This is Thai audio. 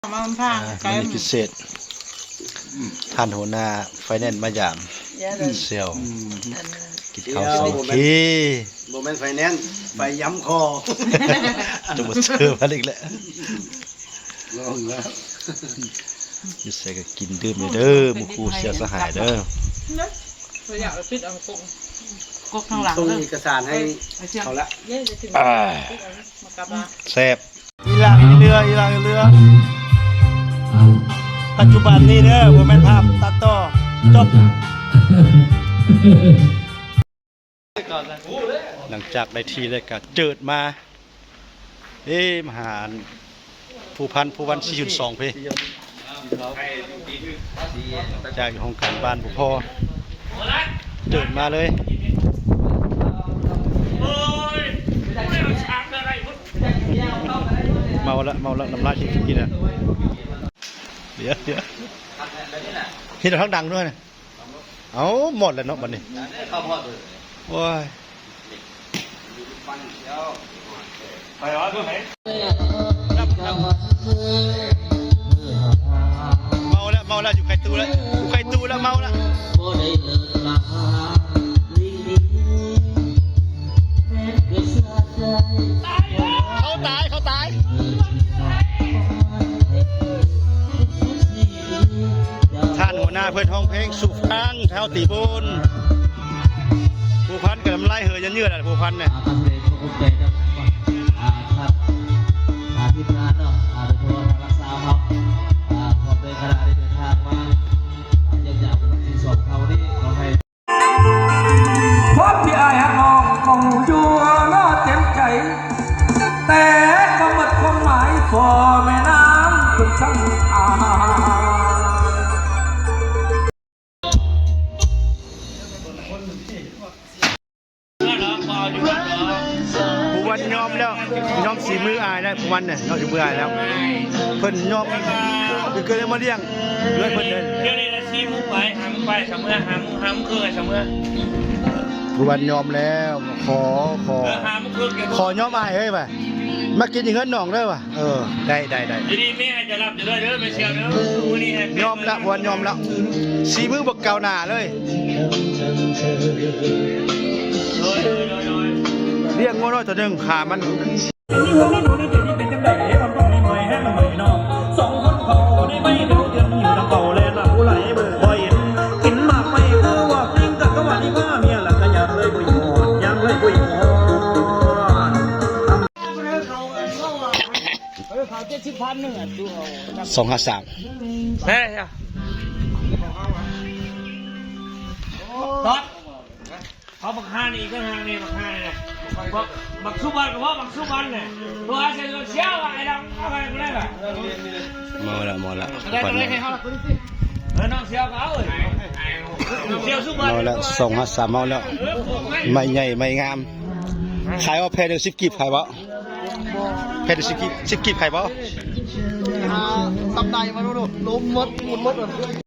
มาทางไกลพิเศษท่านหัวหน้าไฟแนนซ์มาหยามเซลกินข้าวสองทีโมเมนต์ไฟแนนซ์ไฟย้ำคอจะมาเจอมาอีกแล้วลองแล้วอยู่ใส่ก็กินดื่มเลยเด้อบุคูเสียสหายเด้อเราอยากปิดเอากกข้างหลังส่งเอกสารให้เขาละแซ่บอีหลังเรืออีหลังเรือปัจจุบันนี้เด้อโมเมนต์ภาพตัดต่อจบหลังจากได้ทีเลยก็เจิดมามหาผู้พันผู้วัน4.2พี่จากห้องการบ้านผู้พ่อเจิดมาเลยเมาละน้ำลายกินอ่ะเดี๋ยวเห็นทั้งดังด้วยนะเอาหมดแล้วเนาะบัดนี้โอ้ยไปร้อนด้วยไหมเมาแล้วอยู่ไกลตู้แล้วเมาแล้วเขาตายท่านหัวหน้าเพื่อนห้องเพลงสุฟังแถวตีบุญผู้พันกับน้ำลายเหยเยืดอะไรผู้พันเนี่ยทีมงานเนาะโดยโทรทัศน์สาวเขาพอเป็นขณะได้เดินทางมาอยากเป็นที่สองเขานี่ขอให้พบที่อายหักมองมองอยู่แล้วเจ็บใจแต่ก็หมดความหมายพอแม่น้ำคุณช่างผู้วันยอมแล้วยอมสีมืออายแล้วผู้วันเนี่ยยอมสีมืออายแล้วเพิ่นยอมคือเกิดมาเลี้ยงด้วยเพิ่นเลยเดี๋ยวนี้นะชี้มุกไปเสมอหามคือเสมอผู้วันยอมแล้วขอยอมอายเฮ้ยป่ะมากินอย่างเงินหน่องได้ป่ะได้ดีๆแม่จะรับจะด้วยเด้อไม่เชียวเด้อวันนี้ยอมละผู้วันยอมละสีมือบักเก่าหน้าเลยเรียกงอน้อยตัวหนึ่งขามันเป็นจังได๋มันต้องมีหน่อยให้มันหน่อยน้องสองคนเขาได้ไม่เดียวเดือนอยู่ทางเก่าแลน่ะผู้ไหลเบิ่งบ่เห็นกินมากไม่คือว่าจริงกับว่านี่ว่าเมียละก็อยากเลยบ่ยอดยังเลยบ่ยอด253แม่จ้ะต๊อดเขาบักห้านี่ก็ห้านี่บักห้านี่บักสุบันกับบักสุบันเนี่ยตัวอาเซียนเชี่ยวไอ้ดำอะไรก็ได้แบบมอละน้องเชี่ยวเขาเชี่ยวสุบันเมาแล้ว253เมาแล้วไม่ใหญ่ไม่งามขายว่าแพงเดือน10 กีบขายบ่แพงเดือน10 กีบขายบ่ตำไดมาดูล้มมด